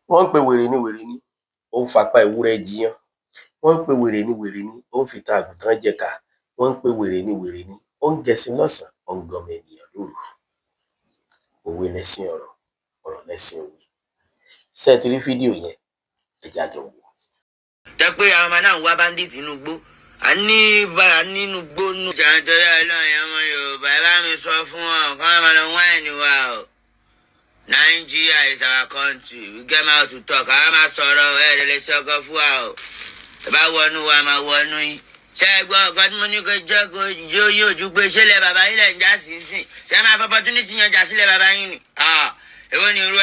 wọ́n ń pe wèrè ní ó ń fapá ewúrẹ́ jiyán, wọ́n ń pe wèrè ní ó ń fìtàn àgùntàn jẹ̀ka, wọ́n ń pe wèrè ní ó ń gẹṣin lọ́sàn-án, ó ń gọmọ ènìyàn lóru. Òwe lẹṣin ọ̀rọ̀, ọ̀rọ̀ lẹṣin òwe. Ṣé ẹ ti rí fídíò yẹn? Ẹ jẹ́ a jọ wò ó. Jẹ́ pé àwọn ọmọ náà ń wá bandit inú igbó. A ní nínú igbó nù. Jàǹtọ́lá ọlọ́run ọmọ Yorùbá ẹ bá mi sọ fún wọn kọ́ ọmọ lọ wáìnì wa o. Nigeria is our country. We get out to talk. Àwọn máa sọ̀rọ̀ ẹ̀ẹ́dẹ̀lẹ́sẹ̀ ọkọ̀ fún wa o. Ẹ bá wọnú wa máa wọnú yín. Ṣé ẹ gbọ́ ọ̀gá tí mo ní kó jẹ́ kó jó yóò ju pé ṣẹlẹ̀ bàbá yín lẹ̀ ń já sí sìn? Ṣé máa fọ́ opportunity yan jà sílẹ̀ bàbá yín ni? Èwo ni irú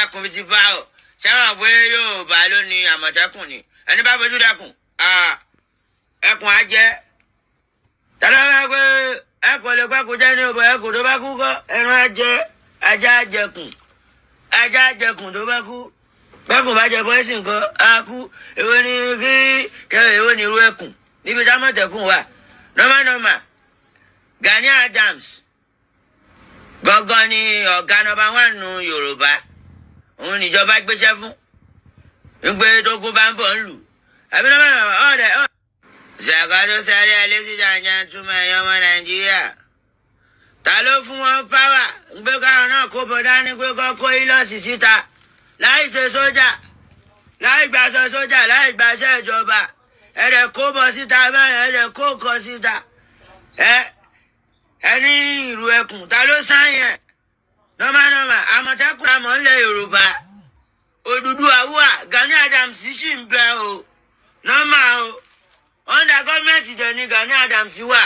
ẹkùn bí ti bá o? Ṣé wọn pé Yorùbá ló ní Àmọ̀tẹ́kùn ni? Ẹni bá fojú dẹkùn, ẹkùn á jẹ́. Tọ́lá bá pé ẹkùn lè pẹ́kùn jẹ́ ní ọ̀bọ̀ ẹkùn tó bá kú kọ́, ẹran á jẹ́, ajá á jẹkùn. Ajá á jẹkùn tó bá kú. Bẹ́kùn bá jẹ pọ́ẹ́sì nǹkan, á kú. Èwo ni èwo ni irú ẹkùn? Níbi tá Àmọ̀tẹ́kùn wà. Normal. Gani Adams. Gangan ni ọ̀gá nọ́mbà 1 nù Yorùbá. Òun níjọba gbéṣẹ́ fún. Wípé tógun bá ń bọ̀ ń lù. Àbí ọ̀dẹ̀. Ṣàkóso sáré ẹlẹ́sìn jàǹjà túmọ̀ ẹ̀yọ́ ọmọ Nàìjíríà. Ta ló fún wọn páwà? Ń gbé káwọn náà kó bọ̀ dání pé kọ́ kó ílọ́ọ̀sì síta. Láì ṣe sójà. Láì gbàṣọ sójà. Láì gbàṣẹ ìjọba. Ẹ̀rẹ̀ kó bọ̀ síta bẹ́ẹ̀ ẹ̀rẹ̀ kó kọ síta. Ẹni ìlú ẹkùn ta ló sáyẹn? Normal. Àmọ̀tẹ́kùn àmọ́ ńlẹ̀ Yorùbá. Odùduwà wà, Gani Adams sì ń bẹ o. Normal o. Under gọ́ọ̀mẹ̀ntì jẹ ní Gani Adams wà.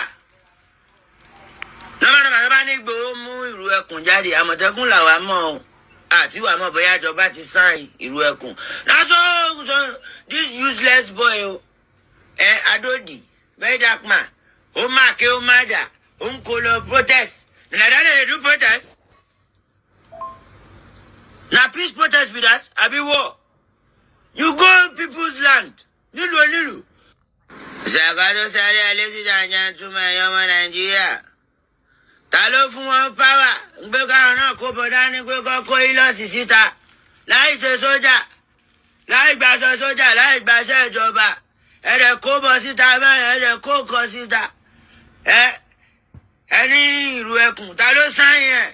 Normal bá ní Ìgbòho mú ìlú ẹkùn jáde. Àmọ̀tẹ́kùn làwa mọ̀ o. Àti wà mọ̀ bóyá ìjọba ti sáìn ìlú ẹkùn. So this useless boy o. Adodi, very dark man. O máa ké o máa dà. O ń kó lọ protest. Nàdá dey do protest. Na peace protest be that? Abi war? You go people's land. Nílùú. Ṣàkóso sáré ẹlẹ́sìn jàǹjà túmọ̀ ẹ̀yọ́ ọmọ Nàìjíríà. Ta ló fún wọn páwà? Ń gbé káwọn náà kó bọ̀ dání pé kọ́ kó ílọ́ọ̀sì síta. Láì ṣe sójà. Láì gbàṣọ sójà. Láì gbàṣẹ ìjọba. Ẹ̀rẹ̀ kó bọ̀ síta bẹ́ẹ̀ ẹ̀rẹ̀ kó kọ síta. Ẹni ìlú ẹkùn ta ló sáyẹn?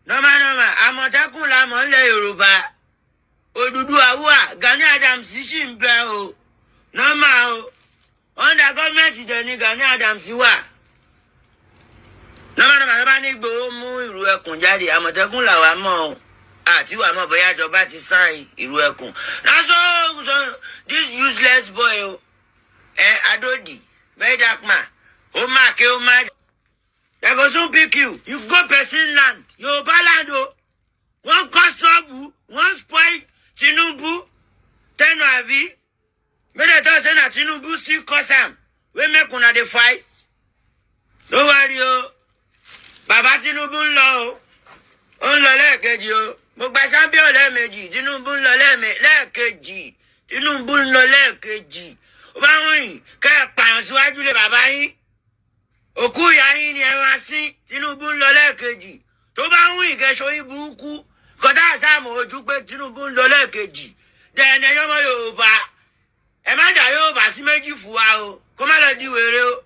Normal. Àmọ̀tẹ́kùn làmọ́ ńlẹ̀ Yorùbá. Odùduwà wà, Gani Adams sì ń bẹ o. Normal o. Under gọ́ọ̀mẹ̀ntì jẹ ní Gani Adams wà. Normal bá ní Ìgbòho mú ìlú ẹkùn jáde. Àmọ̀tẹ́kùn làwa mọ̀ o. Àti wà mọ̀ bóyá ìjọba ti sáìn ìlú ẹkùn. So this useless boy o. Adodi, very dark man. O máa ké o máa dà. They go soon pick you. You go person land. Yorùbá land o. One cause trouble. One spoil Tinubu. Tenu abi. Make they talk say na Tinubu still cause am. We make una dey fight. Don't worry o. Bàbá Tinubu ń lọ o. Ó ń lọ lẹ́ẹ̀kejì o. Mo gba champion lẹ́ẹ̀mejì. Tinubu ń lọ lẹ́ẹ̀kejì. Tinubu ń lọ lẹ́ẹ̀kejì. Ó bá ń rìn ká ẹ̀ pààyàn síwájú lé bàbá yín. Òkú ìyá yín ni ẹ wá sí. Tinubu ń lọ lẹ́ẹ̀kejì. Tó bá ń rìn kẹsọ yín burúkú. Kọ̀dá àsáàmù ojú pé Tinubu ń lọ lẹ́ẹ̀kejì. Dẹ̀ẹ̀nẹ̀ yọmọ Yorùbá. Ẹ má dà Yorùbá sí méjì fún wa o. Kó má lọ di wèrè o.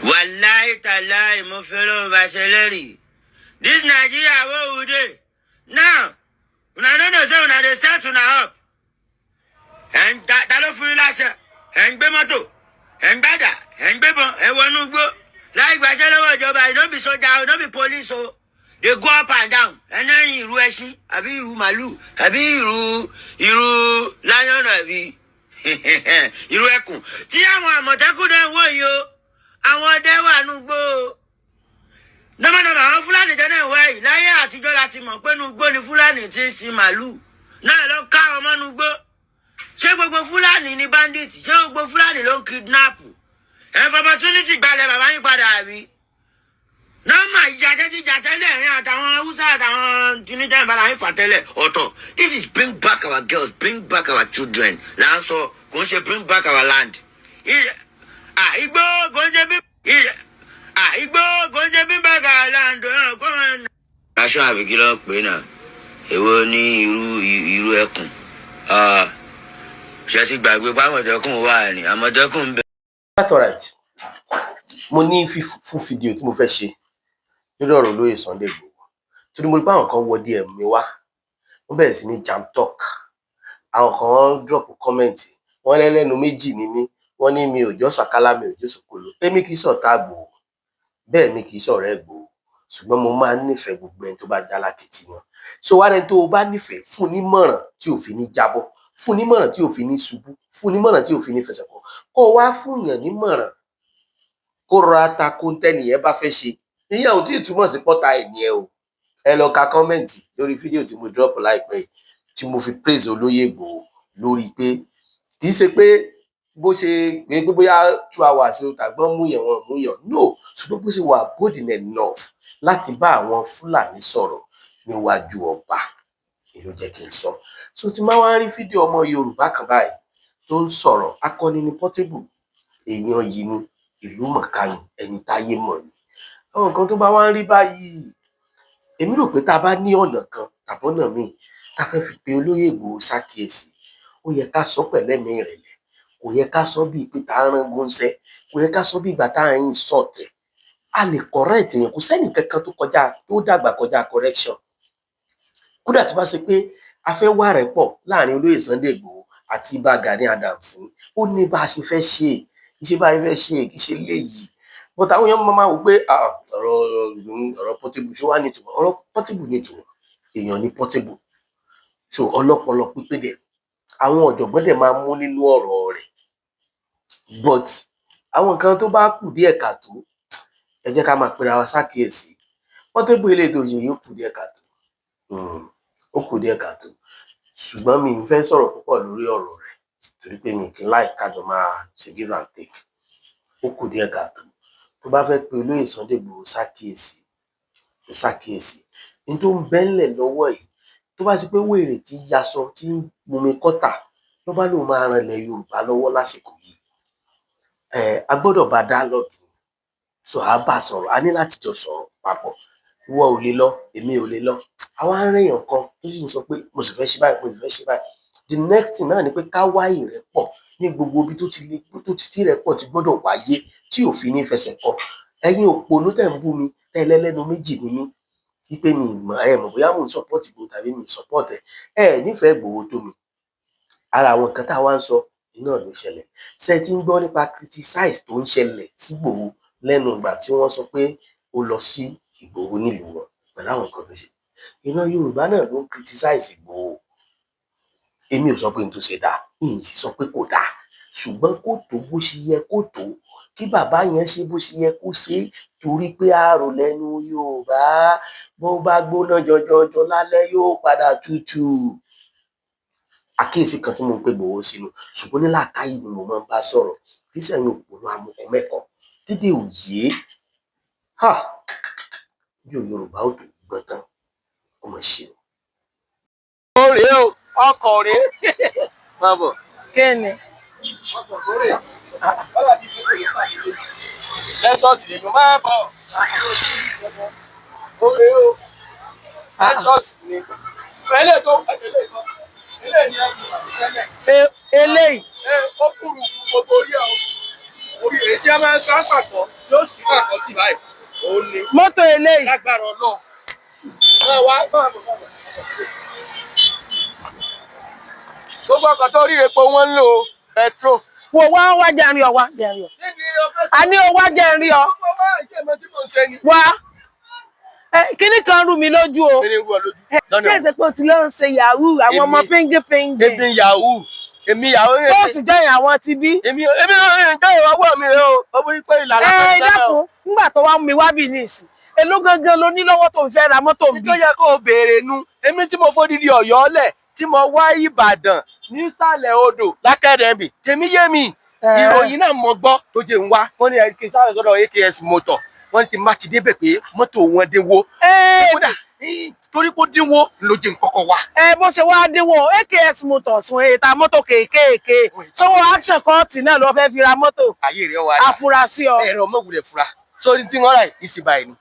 Wàláì tàláì mo fẹ́ lọ́wọ́ bá ṣe lẹ́rìí. This Nigeria wey we dey. Now, una no know say una dey set una up. Ta ló fún yín láṣẹ? Ẹ̀ ń gbé mọ́tò. Ẹ̀ ń gbádà. Ẹ̀ ń gbébọn. Ẹ̀ wọnú igbó. Láì gbàṣẹ́ lọ́wọ́ ìjọba. No be soldier o. No be police o. They go up and down. Ẹni ìrù ẹṣin. Àbí ìrù màlúù. Àbí ìrù lion àbí ìrù ẹkùn. Tí àwọn Àmọ̀tẹ́kùn dẹ̀ ń wò yìí o. Àwọn ọdẹ wà nùgbò o. Nọ́mọ̀nọ́mọ̀ àwọn Fúlàní jẹ́ náà wá yìí. Láyé àtijọ́ la ti mọ̀ pé nùgbò ni Fúlàní ti ń sin màlúù. Náà lọ ká ọmọ nùgbò. Ṣé gbogbo Fúlàní ni bandit? Ṣé gbogbo Fúlàní ló ń kidnap? For opportunity gbalẹ̀ bàbá yín padà àbí? Nọ́mà ìjà tẹ́lẹ̀ ẹ̀rín àtàwọn Haúsá àtàwọn Tunisia ìbára yín fà tẹ́lẹ̀ ọ̀tọ̀. This is bring back our girls, bring back our children. Là ń sọ kò ń ṣe bring back our land. Igbó kò ń ṣe bí back our land. Aṣọ àbíkí lọ pé náà. èwo ní irú ẹkùn ṣe ti gbàgbé pàmọ̀tẹ́kùn wà ní àmọ̀tẹ́kùn ń bẹ. That's all right. Mo ní fún fídíò tí mo fẹ́ ṣe lórí ọ̀rọ̀ olóyè Sunday Igboho torí mo rí pé àwọn kan wọ DM mi wá wọ́n bẹ̀rẹ̀ sí ní jam talk, àwọn kan drop comment, wọ́n lẹ́lẹ́nu méjì ní mí, wọ́n ní mi ò jọ́ sàkálà, mi ò jọ́ sòkòlò. Èmi kì í ṣọ̀tá Igboho, bẹ́ẹ̀ mi kì í ṣọ̀rẹ́ Igboho, ṣùgbọ́n mo máa ń nífẹ̀ẹ́ gbogbo ẹni tó bá jálákìtìyàn. So wá rẹni tó o bá nífẹ̀ẹ́ fún nímọ̀ràn tí ò fi ní jábọ́, fún nímọ̀ràn tí ò fi ní ṣubú, fún nímọ̀ràn tí ò fi ní fẹsẹ̀ kọ, kó o wá fún èèyàn nímọ̀ràn kó rọra ta kóńtẹ́nì yẹn bá fẹ́ ṣe, ìyẹn ò tí ì túmọ̀ sí pọ́ta ẹ̀mí ẹ o. Ẹ lọ ka kọ́mẹ̀ntì lórí fídíò tí mo drop láìpẹ́ yìí tí mo fi praise olóyè Igboho lórí pé kì í ṣe pé bó ṣe pé bóyá 2 hours ló tàgbọ́n mú yẹn wọn mú yẹn no, ṣùgbọ́n bó ṣe wà bold enough láti bá àwọn Fúlàní sọ̀rọ̀ níwájú ọba ló jẹ́ kí n sọ. So tí máa wá rí fídíò ọmọ Yorùbá kan báyìí tó ń sọ̀rọ̀, akọni ní Portable, èèyàn yìí ni, ìlú mọ̀ká ni, ẹni táyé mọ̀ ni. Àwọn nǹkan tó bá wá ń rí báyìí, èmi rò pé tá a bá ní ọ̀nà kan tàbọ́nà míì tá a fẹ́ fi pe olóyè Igboho ṣàkíyèsí, ó yẹ ká sọ pẹ̀lẹ́mì ìrẹ̀lẹ̀, kò yẹ ká sọ bíi pé tá a rán gúnṣẹ́, kò yẹ ká sọ bí ìgbà tá a ń sọ̀tẹ̀. A lè correct èèyàn, kò sẹ́nì kankan tó dàgbà kọjá correction. Kódà tó bá ṣe pé a fẹ́ wà rẹ̀ pọ̀ láàrin olóyè Sunday Igboho àti Ìbà Gani Adams ni, ó ní bá a ṣe fẹ́ ṣe é, iṣẹ́ bá a fẹ́ ṣe é, kì í ṣe léyìí. But àwọn èèyàn máa wò pé ọ̀rọ̀ Portable ṣó wá nítumọ̀, ọ̀rọ̀ Portable nítumọ̀, èèyàn ní Portable. So ọlọ́pọlọ pípé dẹ̀ àwọn ọ̀jọ̀gbọ́n dẹ̀ máa mú nínú ọ̀rọ̀ rẹ̀, but àwọn nǹkan tó bá kù díẹ̀ káàtó ẹ jẹ́ ká máa pera wa ṣàkíyèsí. Portable eléyìí tó ṣe yìí ó kù díẹ̀ káàtó, ó kù díẹ̀ káàtó, ṣùgbọ́n mi ò fẹ́ sọ̀rọ̀ púpọ̀ lórí ọ̀rọ̀ rẹ̀ torí pé mi kì í láì kájọ máa ṣe give and take. Ó kù díẹ̀ káàtó. Tó bá fẹ́ pe olóyè Sunday Igboho ṣàkíyèsí ní tó ń bẹ́ńlẹ̀ lọ́wọ́ yìí, tó bá ti pé wèrè tí yaṣọ tí ń mumi kọ́tà ló bá lóun máa ran ilẹ̀ Yorùbá lọ́wọ́ lásìkò yìí, a gbọ́dọ̀ bá dialogue ni. So a bá sọ̀rọ̀, a ní láti jọ sọ̀rọ̀ papọ̀. Ìwọ ò lè lọ, èmi ò lè lọ. Àwa ń rèèyàn kan tó sì ń sọ pé mo sì fẹ́ ṣe báyìí, mo sì fẹ́ ṣe báyìí. The next thing náà ni pé ká wá ìrẹ́pọ̀ ní gbogbo ibi tó ti ìrẹ́pọ̀ ti gbọ́dọ̀ wáyé tí òfin ní fẹsẹ̀ kọ. Ẹ̀yin òpònú tẹ̀ ń bú mi, tẹ́ lẹ́lẹ́nu méjì ní mí, wípé mi mọ̀ bóyá mò ń support Igboho tàbí mi support ẹ̀ nífẹ̀ẹ́ Igboho tó mi. Ara àwọn nǹkan tá a wá ń sọ iná ló ṣẹlẹ̀. Ṣé ẹ ti ń gbọ́ nípa criticize tó ń ṣẹlẹ̀ sí Igboho lẹ́nu ìgbà tí wọ́n sọ pé ó lọ sí Igboho nílùú wọn pẹ̀lú àwọn nǹkan tó ṣe. Ìran Yorùbá náà ló ń criticize Igboho. Èmi ò sọ pé n tó ṣe dáa, ìyìn sì sọ pé kò dáa, ṣùgbọ́n kò tó bó ṣe yẹ kó tó, kí bàbá yẹn ṣe bó ṣe yẹ kó ṣe, torí pé àrò lẹ́nu Yorùbá bó bá gbóná jọjọjọ lálẹ́ yóò padà tútù. Àkíyèsí kan tí mo ń pè Igboho sínú, ṣùgbọ́n ní làákàyè ni mo máa ń bá sọ̀rọ̀, kì í ṣẹ̀yìn òpònú amukùn mẹ́kọ̀ọ́ dídé òye bí Yorùbá ò tó gbọ́n tán ọmọ ṣe. Ó rèé o, ọkọ̀ rèé máa bọ̀. Kí ni? Ọkọ̀ tó rèé bọ́lá ti fi kòló pàdé lẹ́sọ̀ọ̀sì nínú máa bọ̀. Ó rèé o, lẹ́sọ̀ọ̀sì ni eléyìí tó eléyìí kan eléyìí ni ẹ̀kú àti tẹ́lẹ̀. Eléyìí. Ó kúrú fún gbogbo orí ọ̀ orí èyí tí a máa ń sá pàtó yóò sì pàtó tì báyìí. Ó ní Mọ́tò eléyìí. lágbára Ọlọ́run. Gbogbo ọkọ̀ tó rí epo wọn ń lò petrol. Wo wá jẹ́rìí ọ, wá jẹ́rìí ọ. A ní o wá jẹ́rìí ọ. Wá. Kíní kan rú mi lójú o. Ṣé ẹ̀sẹ̀ pé o ti lọ ń ṣe yahoo àwọn ọmọ píngípíngí? Èmi yahoo. Ṣọ́ọ̀ṣì jẹ́yìn àwọn ti bí. Èmi ò jẹ́ ìwọ́wọ́ mi rẹ o. Ó bí pé ìlànà kan ṣẹlẹ̀. Dákun, nígbà tó wá mi wá bì ní ìsìn. Èló gangan ló ní lọ́wọ́ tó ń fẹ́ ra mọ́tò mi. Tó yẹ kó o béèrè nu. Èmi tí mo fòdìdí Ọ̀yọ́ lẹ̀ tí mo wá Ìbàdàn nísàlẹ̀ odò lákẹ́rẹ́bì. Tèmi yé mi. Ìròyìn náà mo gbọ́ tó jẹ́ ń wá. Wọ́n ní kí n sáré sọ́dọ̀ AKS Motor. Wọ́n ti má ti débẹ̀ pé mọ́tò wọn dínwó. Kódà torí kó dínwó ló jẹ́ nkọ́kọ́ wá. Bó ṣe wá dínwó AKS Motors wọn èta mọ́tò kéékèèké. Sọ́wọ́ action kọ́ọ̀tì náà ló fẹ́ fi ra mọ́tò. Ayé rẹ̀ wá. Afurasí ọ. Ẹ̀rọ mọ̀gùlẹ̀ fura. Sórí tí wọ́n rà ìsìbàì ni.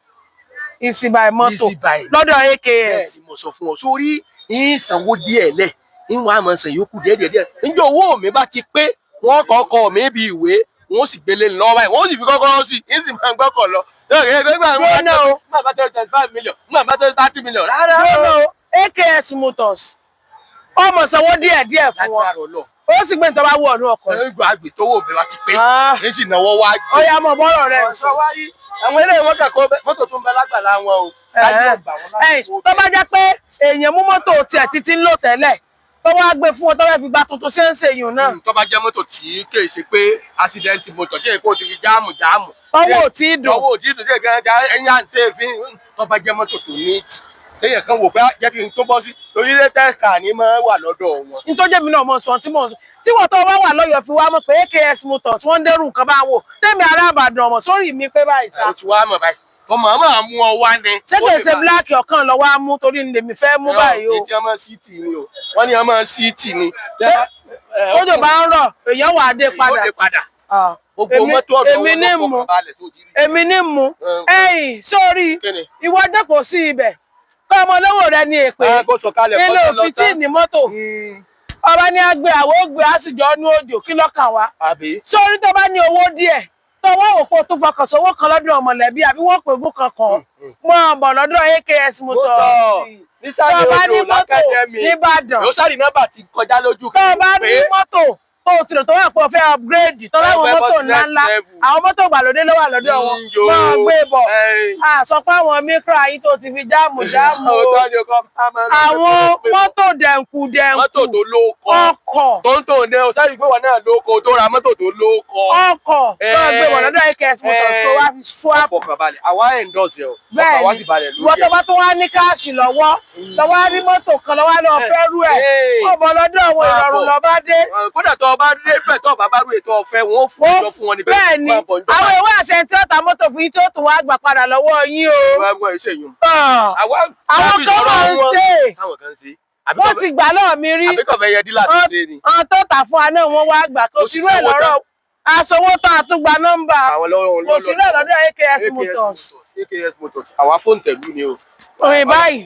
Ìsìbàì mọ́tò lọ́dọ̀ AKS. Bẹ́ẹ̀ ni mo sọ fún ọ. Sórí ń sanwó díẹ̀ lẹ̀ ń wá máa san yòókù díẹ̀ níjọ́ owó mi bá ti pé wọ́n kọ́kọ́ mi bí ìwé wọ́n sì gbélé lọ́wọ́ báyìí wọ́n sì fi kọ́kọ́rọ́ sí ń sì máa gbọ́kọ̀ lọ. Má bá tẹ́lẹ̀ 25 million má bá tẹ́lẹ̀ 30 million rárá. AKS Motors ọmọ sanwó díẹ̀ fún wọn ó sì gbé nítorí wọ ọdún ọkọ. ẹgbẹ́ àgbè tó wò bẹ́ẹ̀ wá ti pé èyí sì náwó wá. ọyá mọ bọ́rọ̀ rẹ sọ wáyé àwọn eré ìwọ́n kẹ́kọ̀ọ́ mọ́tò tó ń bẹ lágbàlá wọn o. tó bá jẹ́ pé èèyàn mú mọ́tò tiẹ̀ títí ń lò tẹ́lẹ̀ tó wá gbé fún ọ tó fẹ́ fi gba tuntun ṣe ń ṣe yùn náà. tó bá jẹ́ mọ́tò tí kì í ṣe pé accident mọ́tò tí èkó ti fi jáàmù ọwọ́ ò tí ì dùn tí ẹ̀yìn à ń ṣe èéfín tó bá jẹ́ mọ́tò tó ní ìtì téèyàn kan wò pé jẹ́ kí n tó bọ́ sí orílẹ̀ tẹ́ẹ̀kà ní máa wà lọ́dọ̀ wọn. nítorí mi náà mọ̀ sọ tí mò ń sọ tí wọ́n tó wá wà lọ́yọ̀ fi wá mọ̀ pé AKS Motors wọ́n ń dẹ́rù nǹkan bá wò tẹ́mi ará Ìbàdàn ọmọ sórí mi pé báyìí sá. o ti wá mọ̀ báyìí ọmọ máa mú ọ wá ní. ṣé kò ṣe bíláàkì ọ̀kan lọ wá mú torí ní lèmi fẹ́ mú báyìí o. ètí ọmọ síìtì ni o wọ́n ní ọmọ síìtì ni. tójò bá ń rọ̀ èèyàn wà á dé padà. èmi ní mú ẹ̀yìn sórí ìwọ jókòó sí ibẹ̀ kọ́ ọmọ olówó rẹ ní èpè ilé òfin tí ní mọ́tò ọba ní agbé àwọn ògbé àsìjọ ní òjò kí lọ́kàn wá sórí tó bá ní owó díẹ̀ tó wọ́n wò pé o tún fọkàn sówó kan lọ́dún ọmọlẹ́bí àbí wọ́n pè bú kankan mọ́ ọ̀bọ̀ lọ́dún AKS Motors tó bá ní mọ́tò nìbàdàn tó bá ní mọ́tò tó o tìrò tó wà pé o fẹ́ upgrade tó láwọn mọ́tò ńláńlá àwọn mọ́tò ìgbàlódé ló wà lọ́dọ̀ wọn máa gbé bọ̀ sọ pé àwọn micra yìí tó ti fi jáàmù àwọn mọ́tò dẹ̀nkù mọ́tò tó lóko ọkọ̀ tó ń tò ní o sáré pé wọn náà lóko tó ra mọ́tò tó lóko ọkọ̀ tó gbé wọn lọ́dọ̀ AKS Motors tó wá fi swap. ọfọkànbalẹ̀ àwa endorse ẹ o bẹ́ẹ̀ ni wọ́n tó bá tó wá ní káàṣì lọ́wọ́ lọ́wọ́ rí mọ́tò kan lọ́wọ́ lọ fẹ́ rú ẹ̀ ọ̀bọ̀ lọ́dọ̀ àwọn ìrọ̀rùn lọ́ bá dé. kódà tó ọba dé bẹ́ẹ̀ tó ọba bá rú ètò ọ̀fẹ́ wọn ó fún ìjọ fún wọn níbẹ̀. bẹ́ẹ̀ ni àwọn ìwé àṣẹ tí ó ta mọ́tò fún yín tí ó tún wá gbà padà lọ́wọ́ yín o. àwọn kan máa ń ṣe wọ́n ti gbà lọ́ọ̀ mi rí ọ̀n tó tà fún wa náà wọ́n wá gbà kò sí rẹ̀ lọ́rọ̀ aṣọwó tó àtúgbà nọ́mbà kò sí rẹ̀ lọ́dọ̀ AKS Motors. àwa fóònù tẹ̀lú ni o. òyìn báyìí.